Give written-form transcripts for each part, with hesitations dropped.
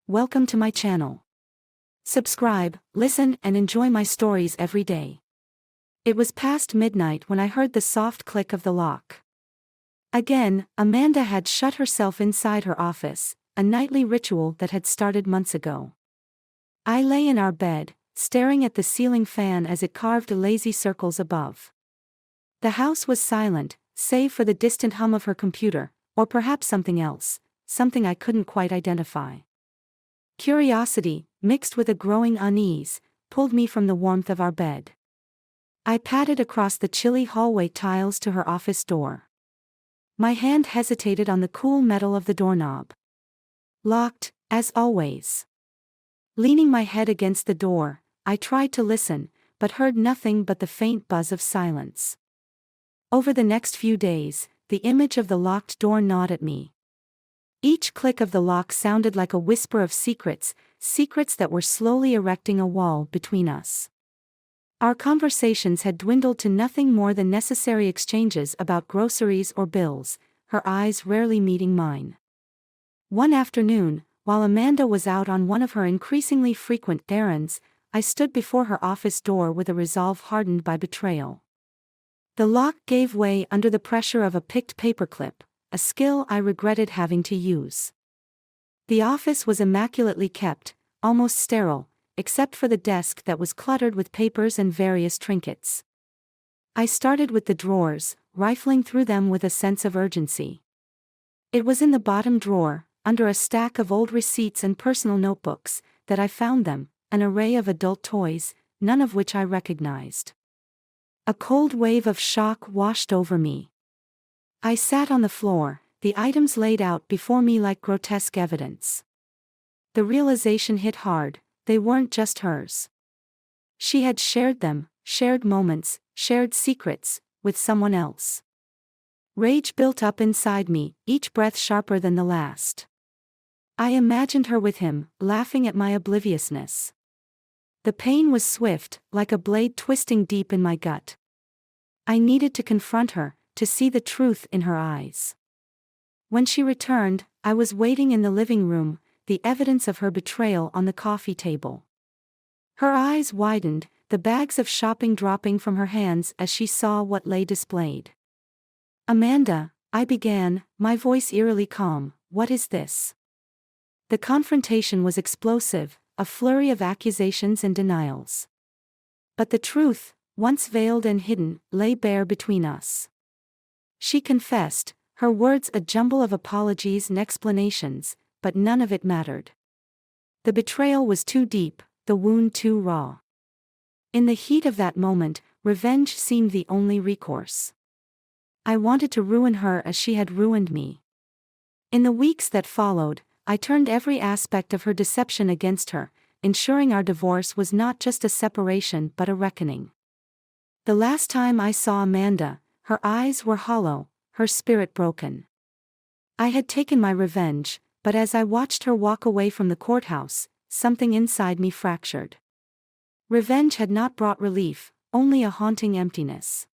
Welcome to my channel. Subscribe, listen, and enjoy my stories every day. It was past midnight when I heard the soft click of the lock. Again, Amanda had shut herself inside her office, a nightly ritual that had started months ago. I lay in our bed, staring at the ceiling fan as it carved lazy circles above. The house was silent, save for the distant hum of her computer, or perhaps something else, something I couldn't quite identify. Curiosity, mixed with a growing unease, pulled me from the warmth of our bed. I padded across the chilly hallway tiles to her office door. My hand hesitated on the cool metal of the doorknob. Locked, as always. Leaning my head against the door, I tried to listen, but heard nothing but the faint buzz of silence. Over the next few days, the image of the locked door gnawed at me. Each click of the lock sounded like a whisper of secrets, secrets that were slowly erecting a wall between us. Our conversations had dwindled to nothing more than necessary exchanges about groceries or bills, her eyes rarely meeting mine. One afternoon, while Amanda was out on one of her increasingly frequent errands, I stood before her office door with a resolve hardened by betrayal. The lock gave way under the pressure of a picked paperclip, a skill I regretted having to use. The office was immaculately kept, almost sterile, except for the desk that was cluttered with papers and various trinkets. I started with the drawers, rifling through them with a sense of urgency. It was in the bottom drawer, under a stack of old receipts and personal notebooks, that I found them, an array of adult toys, none of which I recognized. A cold wave of shock washed over me. I sat on the floor, the items laid out before me like grotesque evidence. The realization hit hard, they weren't just hers. She had shared them, shared moments, shared secrets, with someone else. Rage built up inside me, each breath sharper than the last. I imagined her with him, laughing at my obliviousness. The pain was swift, like a blade twisting deep in my gut. I needed to confront her, to see the truth in her eyes. When she returned, I was waiting in the living room, the evidence of her betrayal on the coffee table. Her eyes widened, the bags of shopping dropping from her hands as she saw what lay displayed. "Amanda," I began, my voice eerily calm, "what is this?" The confrontation was explosive, a flurry of accusations and denials. But the truth, once veiled and hidden, lay bare between us. She confessed, her words a jumble of apologies and explanations, but none of it mattered. The betrayal was too deep, the wound too raw. In the heat of that moment, revenge seemed the only recourse. I wanted to ruin her as she had ruined me. In the weeks that followed, I turned every aspect of her deception against her, ensuring our divorce was not just a separation but a reckoning. The last time I saw Amanda, her eyes were hollow, her spirit broken. I had taken my revenge, but as I watched her walk away from the courthouse, something inside me fractured. Revenge had not brought relief, only a haunting emptiness.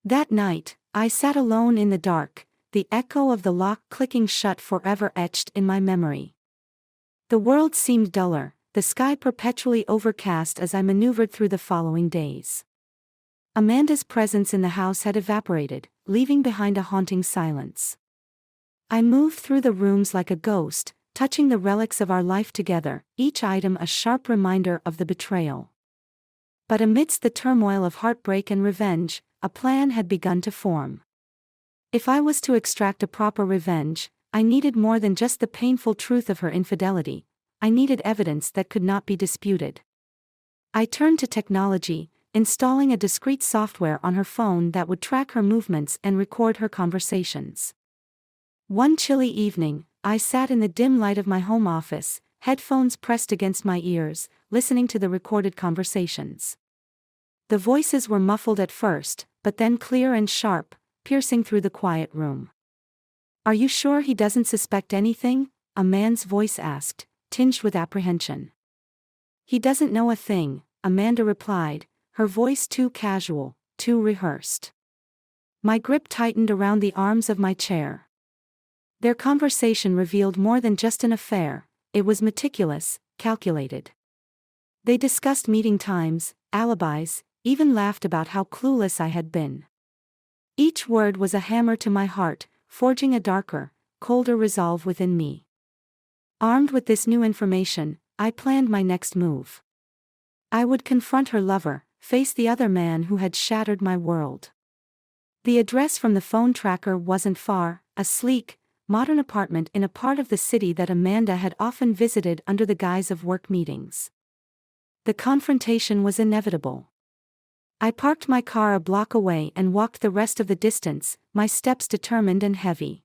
That night, I sat alone in the dark, the echo of the lock clicking shut forever etched in my memory. The world seemed duller, the sky perpetually overcast as I maneuvered through the following days. Amanda's presence in the house had evaporated, leaving behind a haunting silence. I moved through the rooms like a ghost, touching the relics of our life together, each item a sharp reminder of the betrayal. But amidst the turmoil of heartbreak and revenge, a plan had begun to form. If I was to extract a proper revenge, I needed more than just the painful truth of her infidelity, I needed evidence that could not be disputed. I turned to technology, installing a discreet software on her phone that would track her movements and record her conversations. One chilly evening, I sat in the dim light of my home office, headphones pressed against my ears, listening to the recorded conversations. The voices were muffled at first, but then clear and sharp, piercing through the quiet room. "Are you sure he doesn't suspect anything?" a man's voice asked, tinged with apprehension. "He doesn't know a thing," Amanda replied, her voice too casual, too rehearsed. My grip tightened around the arms of my chair. Their conversation revealed more than just an affair, it was meticulous, calculated. They discussed meeting times, alibis, even laughed about how clueless I had been. Each word was a hammer to my heart, forging a darker, colder resolve within me. Armed with this new information, I planned my next move. I would confront her lover, face the other man who had shattered my world. The address from the phone tracker wasn't far, a sleek, modern apartment in a part of the city that Amanda had often visited under the guise of work meetings. The confrontation was inevitable. I parked my car a block away and walked the rest of the distance, my steps determined and heavy.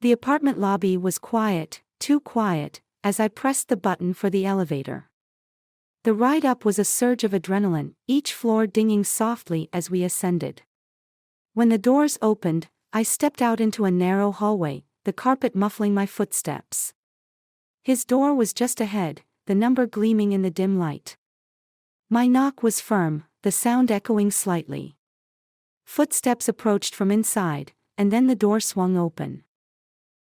The apartment lobby was quiet, too quiet, as I pressed the button for the elevator. The ride up was a surge of adrenaline, each floor dinging softly as we ascended. When the doors opened, I stepped out into a narrow hallway, the carpet muffling my footsteps. His door was just ahead, the number gleaming in the dim light. My knock was firm, the sound echoing slightly. Footsteps approached from inside, and then the door swung open.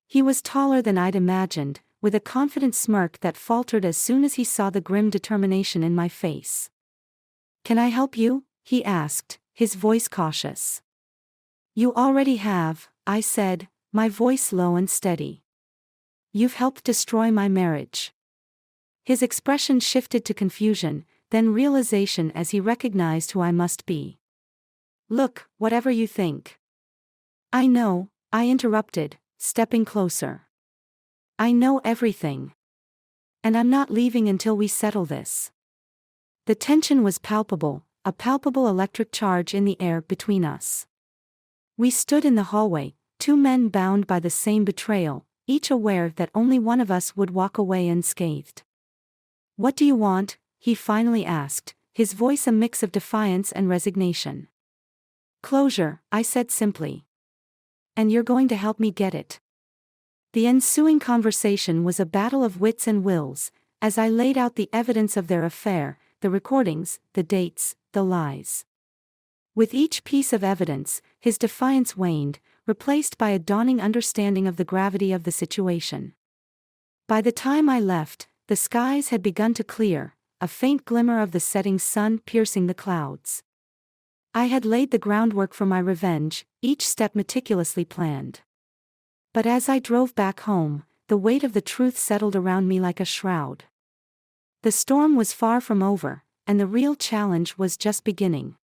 He was taller than I'd imagined, with a confident smirk that faltered as soon as he saw the grim determination in my face. "Can I help you?" he asked, his voice cautious. "You already have," I said, my voice low and steady. "You've helped destroy my marriage." His expression shifted to confusion, then realization as he recognized who I must be. "Look, whatever you think." "I know," I interrupted, stepping closer. "I know everything. And I'm not leaving until we settle this." The tension was palpable, a palpable electric charge in the air between us. We stood in the hallway, two men bound by the same betrayal, each aware that only one of us would walk away unscathed. "What do you want?" he finally asked, his voice a mix of defiance and resignation. "Closure," I said simply. "And you're going to help me get it." The ensuing conversation was a battle of wits and wills, as I laid out the evidence of their affair, the recordings, the dates, the lies. With each piece of evidence, his defiance waned, replaced by a dawning understanding of the gravity of the situation. By the time I left, the skies had begun to clear, a faint glimmer of the setting sun piercing the clouds. I had laid the groundwork for my revenge, each step meticulously planned. But as I drove back home, the weight of the truth settled around me like a shroud. The storm was far from over, and the real challenge was just beginning.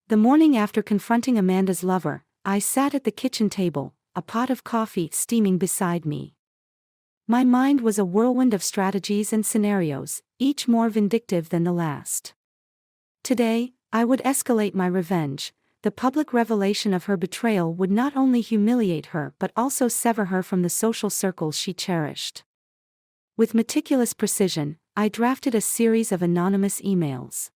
The morning after confronting Amanda's lover, I sat at the kitchen table, a pot of coffee steaming beside me. My mind was a whirlwind of strategies and scenarios, each more vindictive than the last. Today, I would escalate my revenge. The public revelation of her betrayal would not only humiliate her but also sever her from the social circles she cherished. With meticulous precision, I drafted a series of anonymous emails.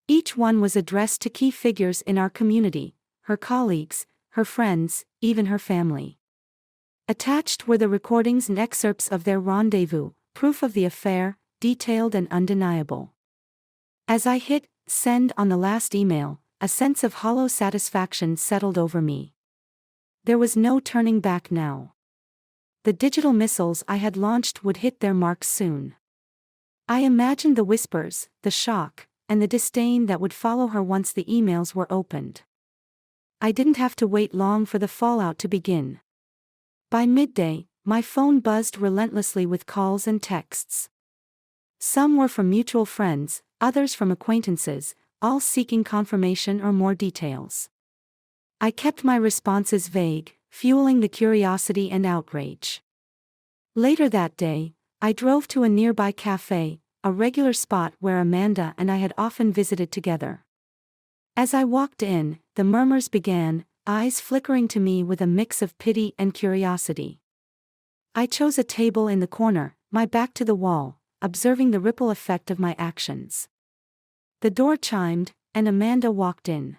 Each one was addressed to key figures in our community, her colleagues, her friends, even her family. Attached were the recordings and excerpts of their rendezvous, proof of the affair, detailed and undeniable. As I hit send on the last email, a sense of hollow satisfaction settled over me. There was no turning back now. The digital missiles I had launched would hit their marks soon. I imagined the whispers, the shock, and the disdain that would follow her once the emails were opened. I didn't have to wait long for the fallout to begin. By midday, my phone buzzed relentlessly with calls and texts. Some were from mutual friends, others from acquaintances, all seeking confirmation or more details. I kept my responses vague, fueling the curiosity and outrage. Later that day, I drove to a nearby cafe, a regular spot where Amanda and I had often visited together. As I walked in, the murmurs began, eyes flickering to me with a mix of pity and curiosity. I chose a table in the corner, my back to the wall, observing the ripple effect of my actions. The door chimed, and Amanda walked in.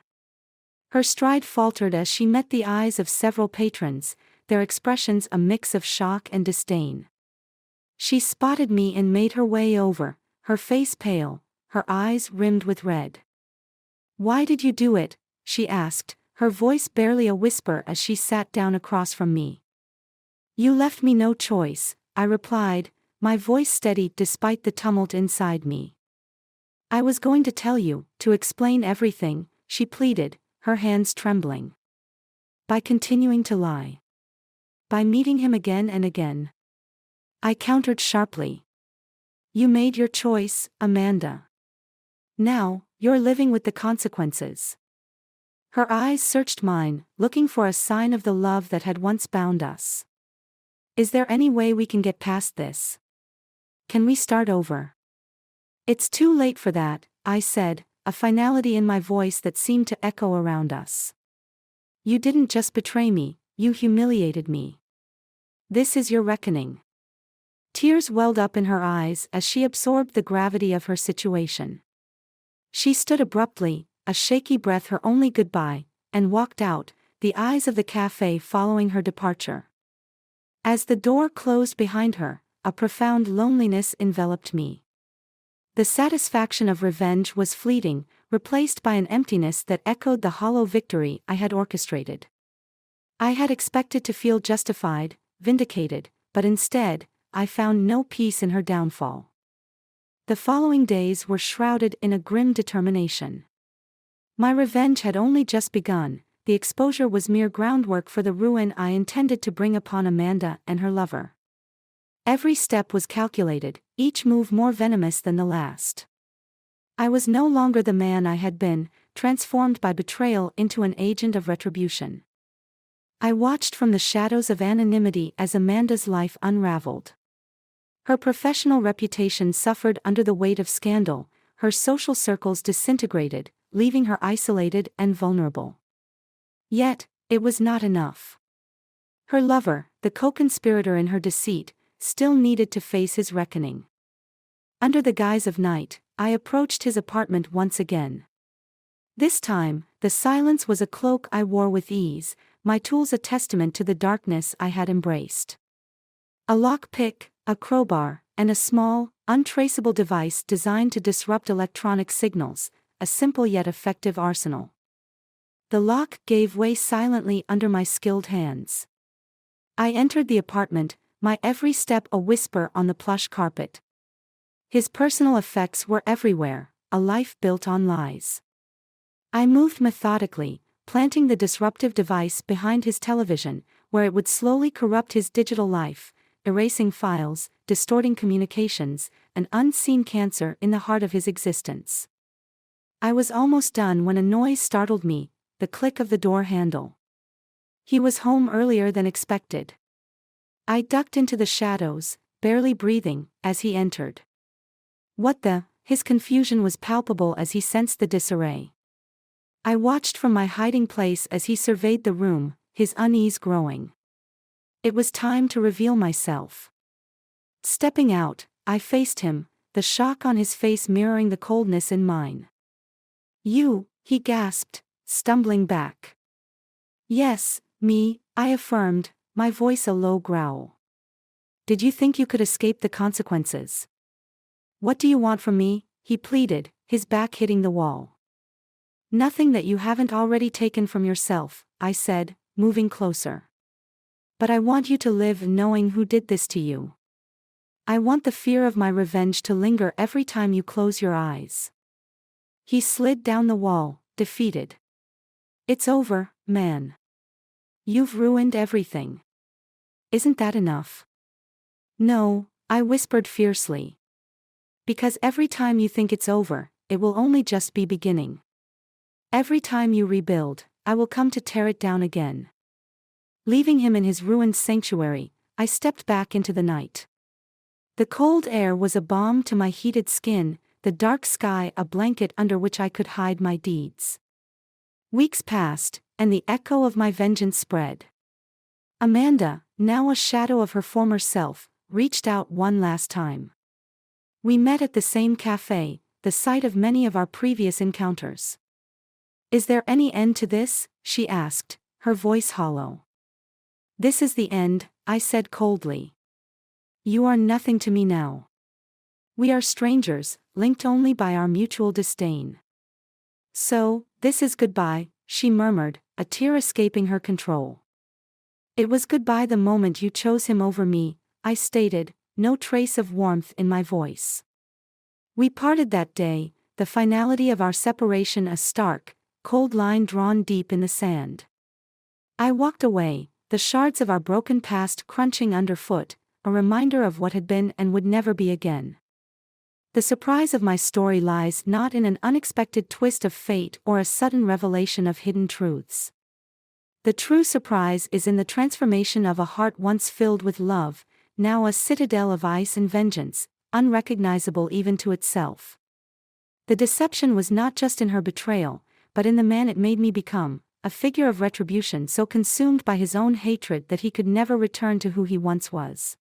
Her stride faltered as she met the eyes of several patrons, their expressions a mix of shock and disdain. She spotted me and made her way over, her face pale, her eyes rimmed with red. "Why did you do it?" she asked, her voice barely a whisper as she sat down across from me. "You left me no choice," I replied, my voice steady despite the tumult inside me. I was going to tell you, to explain everything, she pleaded, her hands trembling. By continuing to lie. By meeting him again and again. I countered sharply. You made your choice, Amanda. Now, you're living with the consequences. Her eyes searched mine, looking for a sign of the love that had once bound us. Is there any way we can get past this? Can we start over? It's too late for that, I said, a finality in my voice that seemed to echo around us. You didn't just betray me, you humiliated me. This is your reckoning. Tears welled up in her eyes as she absorbed the gravity of her situation. She stood abruptly, a shaky breath her only goodbye, and walked out, the eyes of the cafe following her departure. As the door closed behind her, a profound loneliness enveloped me. The satisfaction of revenge was fleeting, replaced by an emptiness that echoed the hollow victory I had orchestrated. I had expected to feel justified, vindicated, but instead, I found no peace in her downfall. The following days were shrouded in a grim determination. My revenge had only just begun, the exposure was mere groundwork for the ruin I intended to bring upon Amanda and her lover. Every step was calculated, each move more venomous than the last. I was no longer the man I had been, transformed by betrayal into an agent of retribution. I watched from the shadows of anonymity as Amanda's life unraveled. Her professional reputation suffered under the weight of scandal, her social circles disintegrated, leaving her isolated and vulnerable. Yet, it was not enough. Her lover, the co-conspirator in her deceit, still needed to face his reckoning. Under the guise of night, I approached his apartment once again. This time, the silence was a cloak I wore with ease, my tools a testament to the darkness I had embraced. A lockpick, a crowbar, and a small, untraceable device designed to disrupt electronic signals, a simple yet effective arsenal. The lock gave way silently under my skilled hands. I entered the apartment, my every step a whisper on the plush carpet. His personal effects were everywhere, a life built on lies. I moved methodically, planting the disruptive device behind his television, where it would slowly corrupt his digital life, erasing files, distorting communications, an unseen cancer in the heart of his existence. I was almost done when a noise startled me, the click of the door handle. He was home earlier than expected. I ducked into the shadows, barely breathing, as he entered. What the? His confusion was palpable as he sensed the disarray. I watched from my hiding place as he surveyed the room, his unease growing. It was time to reveal myself. Stepping out, I faced him, the shock on his face mirroring the coldness in mine. You, he gasped, stumbling back. Yes, me, I affirmed, my voice a low growl. Did you think you could escape the consequences? What do you want from me? He pleaded, his back hitting the wall. Nothing that you haven't already taken from yourself, I said, moving closer. But I want you to live knowing who did this to you. I want the fear of my revenge to linger every time you close your eyes. He slid down the wall, defeated. It's over, man. You've ruined everything. Isn't that enough? No, I whispered fiercely. Because every time you think it's over, it will only just be beginning. Every time you rebuild, I will come to tear it down again. Leaving him in his ruined sanctuary, I stepped back into the night. The cold air was a balm to my heated skin, the dark sky a blanket under which I could hide my deeds. Weeks passed, and the echo of my vengeance spread. Amanda, now a shadow of her former self, reached out one last time. We met at the same cafe, the site of many of our previous encounters. Is there any end to this? She asked, her voice hollow. This is the end, I said coldly. You are nothing to me now. We are strangers, linked only by our mutual disdain. So, this is goodbye, she murmured, a tear escaping her control. It was goodbye the moment you chose him over me, I stated, no trace of warmth in my voice. We parted that day, the finality of our separation a stark, cold line drawn deep in the sand. I walked away, the shards of our broken past crunching underfoot, a reminder of what had been and would never be again. The surprise of my story lies not in an unexpected twist of fate or a sudden revelation of hidden truths. The true surprise is in the transformation of a heart once filled with love, now a citadel of ice and vengeance, unrecognizable even to itself. The deception was not just in her betrayal, but in the man it made me become, a figure of retribution so consumed by his own hatred that he could never return to who he once was.